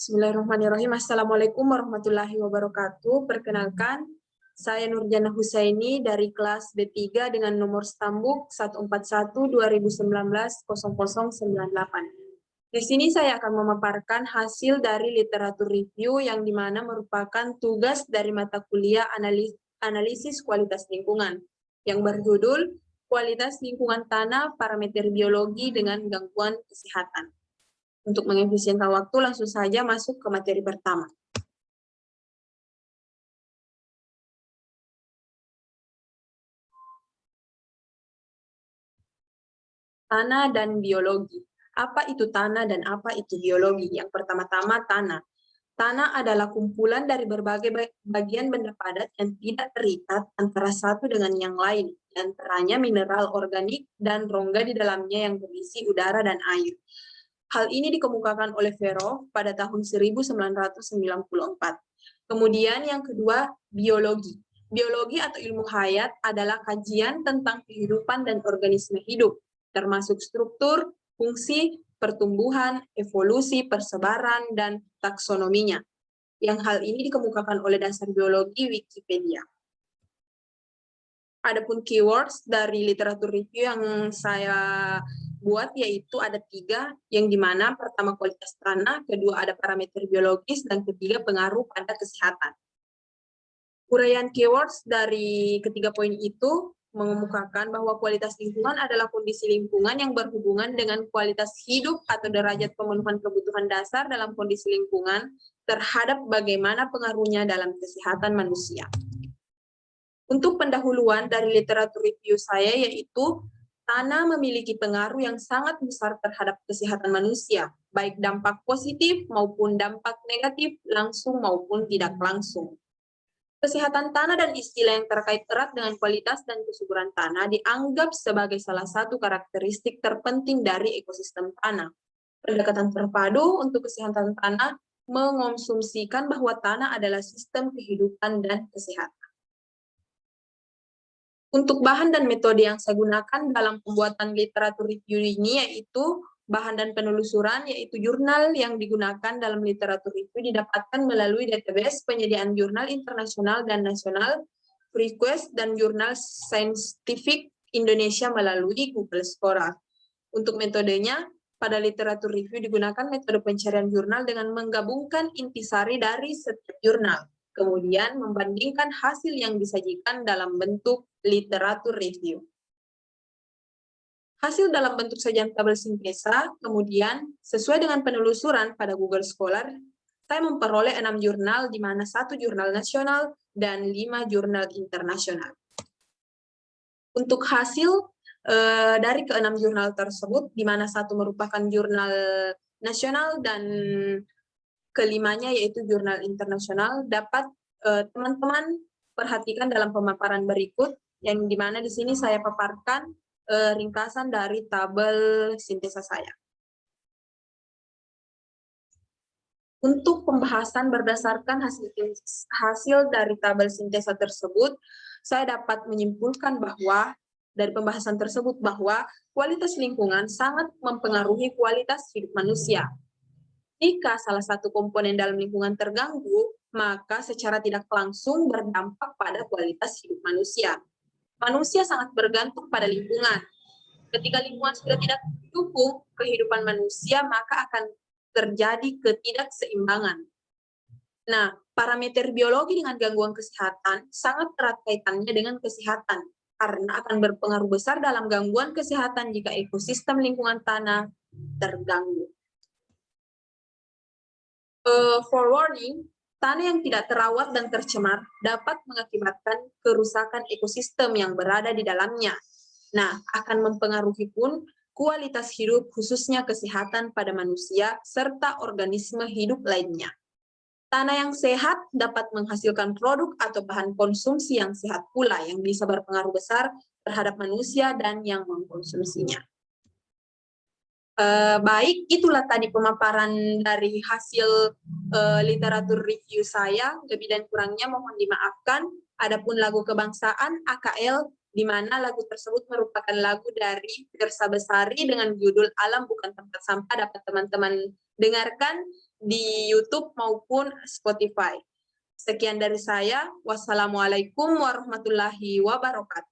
Bismillahirrahmanirrahim. Assalamualaikum warahmatullahi wabarakatuh. Perkenalkan, saya Nurjana Husaini dari kelas B3 dengan nomor stambuk 141-2019-0098. Di sini saya akan memaparkan hasil dari literatur review yang dimana merupakan tugas dari mata kuliah analisis kualitas lingkungan yang berjudul Kualitas Lingkungan Tanah Parameter Biologi dengan Gangguan Kesehatan. Untuk mengefisienkan waktu, langsung saja masuk ke materi pertama. Tanah dan biologi. Apa itu tanah dan apa itu biologi? Yang pertama-tama tanah. Tanah adalah kumpulan dari berbagai bagian benda padat yang tidak terikat antara satu dengan yang lain, di antaranya mineral organik dan rongga di dalamnya yang berisi udara dan air. Hal ini dikemukakan oleh Verov pada tahun 1994. Kemudian yang kedua, biologi. Biologi atau ilmu hayat adalah kajian tentang kehidupan dan organisme hidup, termasuk struktur, fungsi, pertumbuhan, evolusi, persebaran, dan taksonominya. Yang hal ini dikemukakan oleh dasar biologi Wikipedia. Adapun keywords dari literatur review yang saya buat yaitu ada 3, yang dimana pertama kualitas tanah, kedua ada parameter biologis, dan ketiga pengaruh pada kesehatan. Uraian keywords dari ketiga poin itu mengemukakan bahwa kualitas lingkungan adalah kondisi lingkungan yang berhubungan dengan kualitas hidup atau derajat pemenuhan kebutuhan dasar dalam kondisi lingkungan terhadap bagaimana pengaruhnya dalam kesehatan manusia. Untuk pendahuluan dari literatur review saya yaitu tanah memiliki pengaruh yang sangat besar terhadap kesehatan manusia, baik dampak positif maupun dampak negatif langsung maupun tidak langsung. Kesehatan tanah dan istilah yang terkait erat dengan kualitas dan kesuburan tanah dianggap sebagai salah satu karakteristik terpenting dari ekosistem tanah. Pendekatan terpadu untuk kesehatan tanah mengonsumsikan bahwa tanah adalah sistem kehidupan dan kesehatan. Untuk bahan dan metode yang saya gunakan dalam pembuatan literatur review ini yaitu bahan dan penelusuran, yaitu jurnal yang digunakan dalam literatur review didapatkan melalui database penyediaan jurnal internasional dan nasional, request dan jurnal saintifik Indonesia melalui Google Scholar. Untuk metodenya, pada literatur review digunakan metode pencarian jurnal dengan menggabungkan intisari dari setiap jurnal, kemudian membandingkan hasil yang disajikan dalam bentuk literatur review. Hasil dalam bentuk sajian tabel sintesa, kemudian sesuai dengan penelusuran pada Google Scholar, saya memperoleh 6 jurnal, di mana 1 jurnal nasional dan 5 jurnal internasional. Untuk hasil dari ke-6 jurnal tersebut, di mana 1 merupakan jurnal nasional dan kelimanya yaitu jurnal internasional, dapat teman-teman perhatikan dalam pemaparan berikut, yang dimana di sini saya paparkan ringkasan dari tabel sintesa saya. Untuk pembahasan berdasarkan hasil dari tabel sintesa tersebut, saya dapat menyimpulkan bahwa dari pembahasan tersebut bahwa kualitas lingkungan sangat mempengaruhi kualitas hidup manusia. Jika salah satu komponen dalam lingkungan terganggu, maka secara tidak langsung berdampak pada kualitas hidup manusia. Manusia sangat bergantung pada lingkungan. Ketika lingkungan sudah tidak mendukung kehidupan manusia, maka akan terjadi ketidakseimbangan. Nah, parameter biologi dengan gangguan kesehatan sangat erat kaitannya dengan kesehatan, karena akan berpengaruh besar dalam gangguan kesehatan jika ekosistem lingkungan tanah terganggu. Forewarning, tanah yang tidak terawat dan tercemar dapat mengakibatkan kerusakan ekosistem yang berada di dalamnya. Nah, akan mempengaruhi pun kualitas hidup, khususnya kesehatan pada manusia, serta organisme hidup lainnya. Tanah yang sehat dapat menghasilkan produk atau bahan konsumsi yang sehat pula, yang bisa berpengaruh besar terhadap manusia dan yang mengkonsumsinya. Baik, itulah tadi pemaparan dari hasil literatur review saya. Lebih dan kurangnya mohon dimaafkan. Adapun lagu kebangsaan AKL, di mana lagu tersebut merupakan lagu dari Firsa Besari dengan judul Alam Bukan Tempat Sampah, dapat teman-teman dengarkan di YouTube maupun Spotify. Sekian dari saya. Wassalamualaikum warahmatullahi wabarakatuh.